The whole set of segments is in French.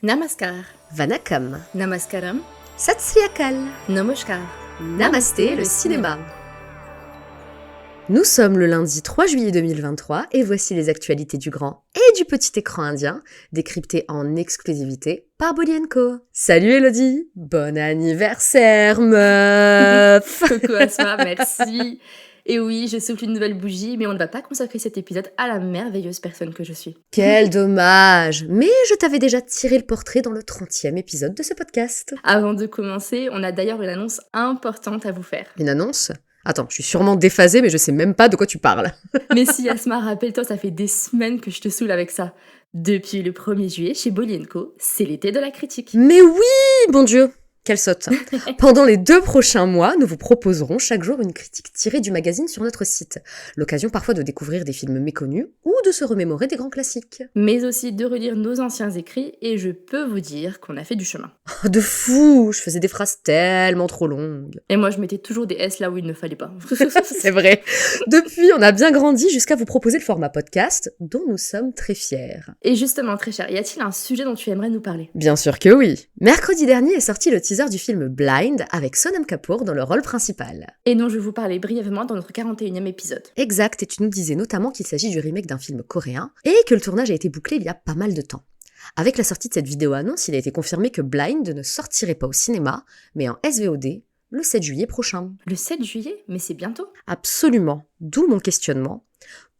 Namaskar, Vanakkam, Namaskaram, Sat Sri Akal, Namaskar. Namasté le cinéma. Nous sommes le lundi 3 juillet 2023 et voici les actualités du grand et du petit écran indien, décryptées en exclusivité par Bolly & Co. Salut Elodie, bon anniversaire meuf. Coucou Asma, merci. Et oui, je souffle une nouvelle bougie, mais on ne va pas consacrer cet épisode à la merveilleuse personne que je suis. Quel dommage, mais je t'avais déjà tiré le portrait dans le 30e épisode de ce podcast. Avant de commencer, on a d'ailleurs une annonce importante à vous faire. Une annonce ? Attends, je suis sûrement déphasée mais je sais même pas de quoi tu parles. Mais si Asma, rappelle-toi, ça fait des semaines que je te saoule avec ça. Depuis le 1er juillet, chez Bolly & Co, c'est l'été de la critique. Mais oui, bon Dieu, quelle sotte. Pendant les 2 prochains mois, nous vous proposerons chaque jour une critique tirée du magazine sur notre site. L'occasion parfois de découvrir des films méconnus ou de se remémorer des grands classiques. Mais aussi de relire nos anciens écrits, et je peux vous dire qu'on a fait du chemin. Oh, de fou, je faisais des phrases tellement trop longues. Et moi, je mettais toujours des S là où il ne fallait pas. C'est vrai. Depuis, on a bien grandi jusqu'à vous proposer le format podcast, dont nous sommes très fiers. Et justement, très cher, y a-t-il un sujet dont tu aimerais nous parler ? Bien sûr que oui. Mercredi dernier est sorti le teaser du film Blind avec Sonam Kapoor dans le rôle principal. Et dont je vais vous parlais brièvement dans notre 41e épisode. Exact, et tu nous disais notamment qu'il s'agit du remake d'un film coréen et que le tournage a été bouclé il y a pas mal de temps. Avec la sortie de cette vidéo-annonce, il a été confirmé que Blind ne sortirait pas au cinéma, mais en SVOD le 7 juillet prochain. Le 7 juillet ? Mais c'est bientôt. Absolument, d'où mon questionnement.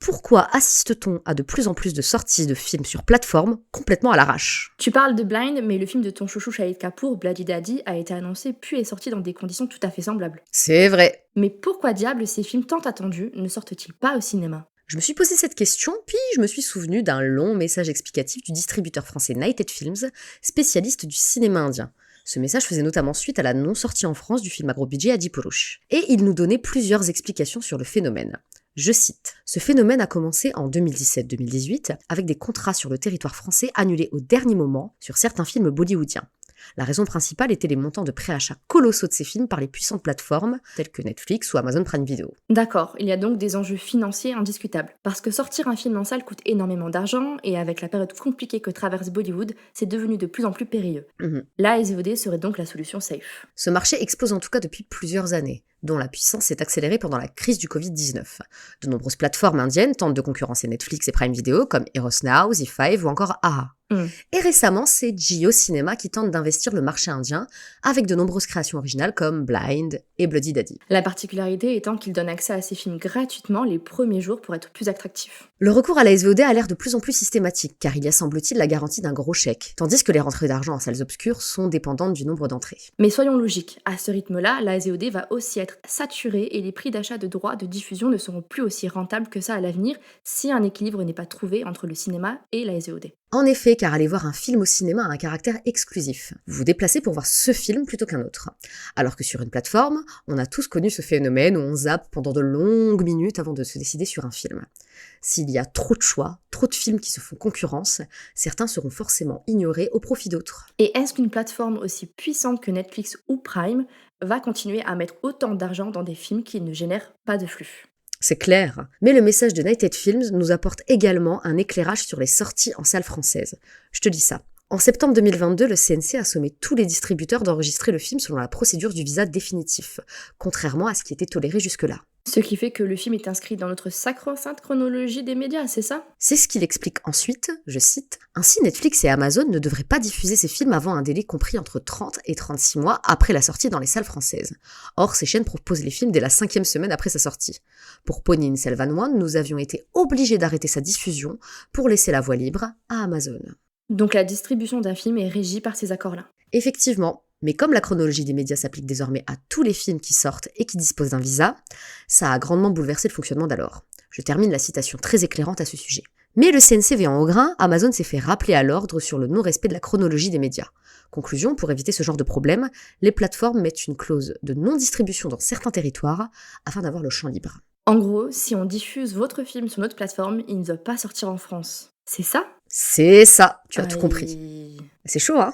Pourquoi assiste-t-on à de plus en plus de sorties de films sur plateforme complètement à l'arrache ? Tu parles de Blind, mais le film de ton chouchou Shahid Kapoor, Bloody Daddy, a été annoncé puis est sorti dans des conditions tout à fait semblables. C'est vrai. Mais pourquoi diable ces films tant attendus ne sortent-ils pas au cinéma ? Je me suis posé cette question, puis je me suis souvenu d'un long message explicatif du distributeur français Nighted Films, spécialiste du cinéma indien. Ce message faisait notamment suite à la non-sortie en France du film à gros budget Adipurush. Et il nous donnait plusieurs explications sur le phénomène. Je cite, « Ce phénomène a commencé en 2017-2018 avec des contrats sur le territoire français annulés au dernier moment sur certains films bollywoodiens. La raison principale était les montants de préachat colossaux de ces films par les puissantes plateformes telles que Netflix ou Amazon Prime Video. » D'accord, il y a donc des enjeux financiers indiscutables. Parce que sortir un film en salle coûte énormément d'argent, et avec la période compliquée que traverse Bollywood, c'est devenu de plus en plus périlleux. La SVOD serait donc la solution safe. Ce marché explose en tout cas depuis plusieurs années, dont la puissance s'est accélérée pendant la crise du Covid-19. De nombreuses plateformes indiennes tentent de concurrencer Netflix et Prime Video comme Eros Now, ZEE5 ou encore AHA. Et récemment, c'est Jio Cinema qui tente d'investir le marché indien avec de nombreuses créations originales comme Blind et Bloody Daddy. La particularité étant qu'il donne accès à ces films gratuitement les premiers jours pour être plus attractif. Le recours à la SVOD a l'air de plus en plus systématique, car il y a semble-t-il la garantie d'un gros chèque, tandis que les rentrées d'argent en salles obscures sont dépendantes du nombre d'entrées. Mais soyons logiques, à ce rythme-là, la SVOD va aussi être saturée et les prix d'achat de droits de diffusion ne seront plus aussi rentables que ça à l'avenir si un équilibre n'est pas trouvé entre le cinéma et la SVOD. En effet, car aller voir un film au cinéma a un caractère exclusif. Vous vous déplacez pour voir ce film plutôt qu'un autre. Alors que sur une plateforme, on a tous connu ce phénomène où on zappe pendant de longues minutes avant de se décider sur un film. S'il y a trop de choix, trop de films qui se font concurrence, certains seront forcément ignorés au profit d'autres. Et est-ce qu'une plateforme aussi puissante que Netflix ou Prime va continuer à mettre autant d'argent dans des films qui ne génèrent pas de flux ? C'est clair, mais le message de Nighted Films nous apporte également un éclairage sur les sorties en salles françaises. Je te dis ça. En septembre 2022, le CNC a sommé tous les distributeurs d'enregistrer le film selon la procédure du visa définitif, contrairement à ce qui était toléré jusque-là. Ce qui fait que le film est inscrit dans notre sacro-sainte chronologie des médias, c'est ça ? C'est ce qu'il explique ensuite, je cite, « Ainsi Netflix et Amazon ne devraient pas diffuser ces films avant un délai compris entre 30 et 36 mois après la sortie dans les salles françaises. Or, ces chaînes proposent les films dès la 5e semaine après sa sortie. Pour Ponniyin Selvan One, nous avions été obligés d'arrêter sa diffusion pour laisser la voie libre à Amazon. » Donc la distribution d'un film est régie par ces accords-là. Effectivement, mais comme la chronologie des médias s'applique désormais à tous les films qui sortent et qui disposent d'un visa, ça a grandement bouleversé le fonctionnement d'alors. Je termine la citation très éclairante à ce sujet. Mais le CNC veillant au grain, Amazon s'est fait rappeler à l'ordre sur le non-respect de la chronologie des médias. Conclusion, pour éviter ce genre de problème, les plateformes mettent une clause de non-distribution dans certains territoires afin d'avoir le champ libre. En gros, si on diffuse votre film sur notre plateforme, il ne doit pas sortir en France. C'est ça ? C'est ça, tu as tout Aïe. compris. C'est chaud, hein ?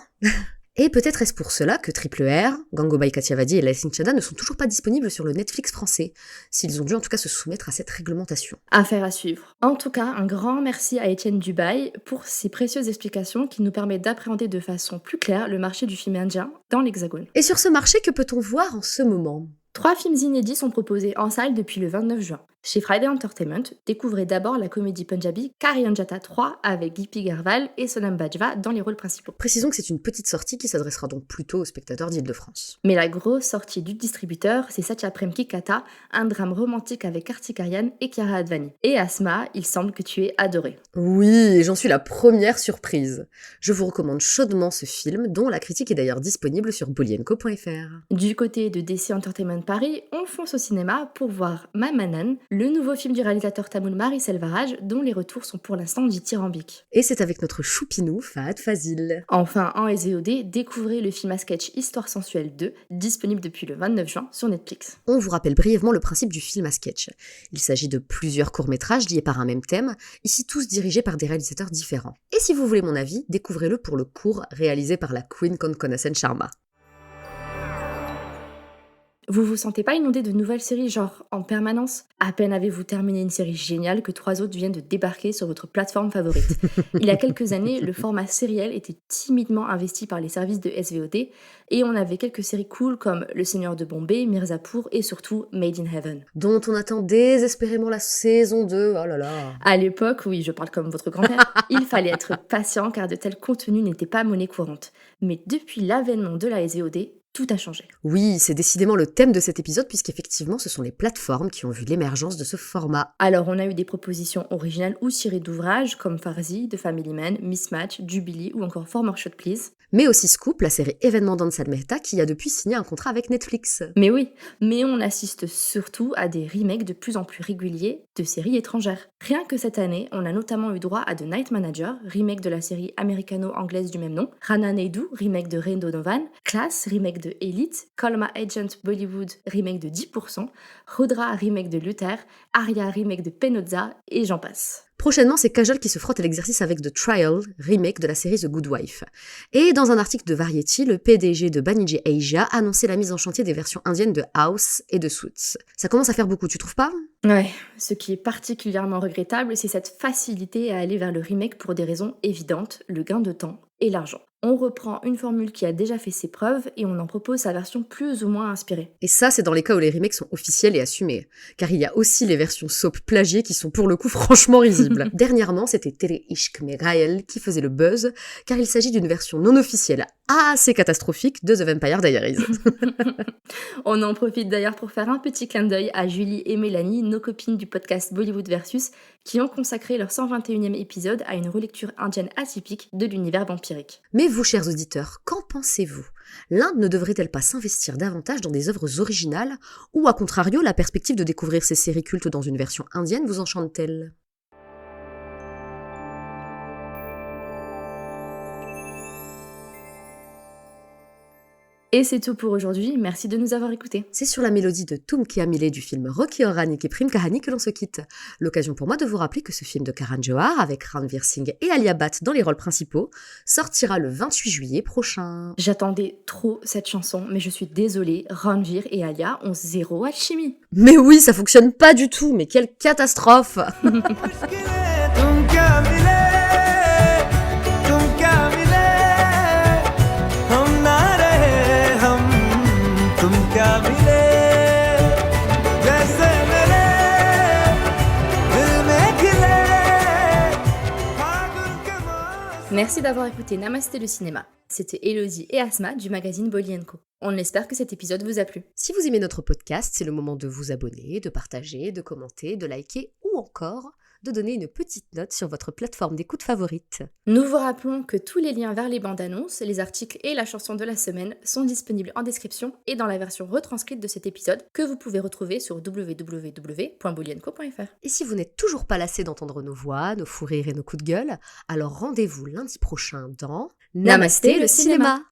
Et peut-être est-ce pour cela que Triple R, Gangobai Kathiawadi et Licensing Chada ne sont toujours pas disponibles sur le Netflix français, s'ils ont dû en tout cas se soumettre à cette réglementation. Affaire à suivre. En tout cas, un grand merci à Étienne Dubail pour ses précieuses explications qui nous permettent d'appréhender de façon plus claire le marché du film indien dans l'Hexagone. Et sur ce marché, que peut-on voir en ce moment ? 3 films inédits sont proposés en salle depuis le 29 juin. Chez Friday Entertainment, découvrez d'abord la comédie punjabi Karianjata 3 avec Gippy Garval et Sonam Bajwa dans les rôles principaux. Précisons que c'est une petite sortie qui s'adressera donc plutôt aux spectateurs d'Île-de-France. Mais la grosse sortie du distributeur, c'est Satyaprem Ki Katha, un drame romantique avec Kartik Aaryan et Kiara Advani. Et Asma, il semble que tu aies adoré. Oui, et j'en suis la première surprise. Je vous recommande chaudement ce film, dont la critique est d'ailleurs disponible sur bolienco.fr. Du côté de DC Entertainment Paris, on fonce au cinéma pour voir Mamanan, le nouveau film du réalisateur tamoul Marie Selvaraj, dont les retours sont pour l'instant dithyrambiques. Et c'est avec notre choupinou, Fahad Fazil. Enfin, en SVOD, découvrez le film à sketch Histoire sensuelle 2, disponible depuis le 29 juin sur Netflix. On vous rappelle brièvement le principe du film à sketch. Il s'agit de plusieurs courts-métrages liés par un même thème, ici tous dirigés par des réalisateurs différents. Et si vous voulez mon avis, découvrez-le pour le court réalisé par la Queen Konkona Sen Sharma. Vous vous sentez pas inondé de nouvelles séries genre en permanence ? À peine avez-vous terminé une série géniale que 3 autres viennent de débarquer sur votre plateforme favorite. Il y a quelques années, le format sériel était timidement investi par les services de SVOD et on avait quelques séries cool comme Le Seigneur de Bombay, Mirzapur et surtout Made in Heaven. Dont on attend désespérément la saison 2, oh là là. À l'époque, oui, je parle comme votre grand-père, il fallait être patient car de tels contenus n'étaient pas monnaie courante. Mais depuis l'avènement de la SVOD, tout a changé. Oui, c'est décidément le thème de cet épisode puisqu'effectivement ce sont les plateformes qui ont vu l'émergence de ce format. Alors on a eu des propositions originales ou tirées d'ouvrages comme Farzi, The Family Man, Mismatch, Jubilee ou encore Four More Shot Please. Mais aussi Scoop, la série événement d'Ansel Mehta qui a depuis signé un contrat avec Netflix. Mais oui, mais on assiste surtout à des remakes de plus en plus réguliers de séries étrangères. Rien que cette année, on a notamment eu droit à The Night Manager, remake de la série américano-anglaise du même nom, Rana Naidu, remake de Rain Donovan, Class, remake de Elite, Colma Agent Bollywood, remake de 10%, Rudra, remake de Luther, Arya, remake de Penozza, et j'en passe. Prochainement, c'est Kajol qui se frotte à l'exercice avec The Trial, remake de la série The Good Wife. Et dans un article de Variety, le PDG de Banijay Asia a annoncé la mise en chantier des versions indiennes de House et de Suits. Ça commence à faire beaucoup, tu trouves pas ? Ouais, ce qui est particulièrement regrettable, c'est cette facilité à aller vers le remake pour des raisons évidentes, le gain de temps et l'argent. On reprend une formule qui a déjà fait ses preuves et on en propose sa version plus ou moins inspirée. Et ça, c'est dans les cas où les remakes sont officiels et assumés. Car il y a aussi les versions soap plagiées qui sont pour le coup franchement risibles. Dernièrement, c'était Tere Ishq Meghayel qui faisait le buzz, car il s'agit d'une version non officielle assez catastrophique de The Vampire Diaries. On en profite d'ailleurs pour faire un petit clin d'œil à Julie et Mélanie, nos copines du podcast Bollywood Versus, qui ont consacré leur 121e épisode à une relecture indienne atypique de l'univers vampirique. Mais vous, chers auditeurs, qu'en pensez-vous ? L'Inde ne devrait-elle pas s'investir davantage dans des œuvres originales ? Ou à contrario, la perspective de découvrir ces séries cultes dans une version indienne vous enchante-t-elle ? Et c'est tout pour aujourd'hui, merci de nous avoir écoutés. C'est sur la mélodie de Tum Ki Amile du film Rocky Aur Rani et Prem Kahani que l'on se quitte. L'occasion pour moi de vous rappeler que ce film de Karan Johar, avec Ranveer Singh et Alia Bhatt dans les rôles principaux, sortira le 28 juillet prochain. J'attendais trop cette chanson, mais je suis désolée, Ranveer et Alia ont zéro alchimie. Mais oui, ça fonctionne pas du tout, mais quelle catastrophe. Merci d'avoir écouté Namasté le cinéma. C'était Elodie et Asma du magazine Bolly & Co. On espère que cet épisode vous a plu. Si vous aimez notre podcast, c'est le moment de vous abonner, de partager, de commenter, de liker ou encore de donner une petite note sur votre plateforme d'écoute favorite. Nous vous rappelons que tous les liens vers les bandes annonces, les articles et la chanson de la semaine sont disponibles en description et dans la version retranscrite de cet épisode que vous pouvez retrouver sur www.bolienco.fr. Et si vous n'êtes toujours pas lassé d'entendre nos voix, nos fous rires et nos coups de gueule, alors rendez-vous lundi prochain dans Namasté le cinéma.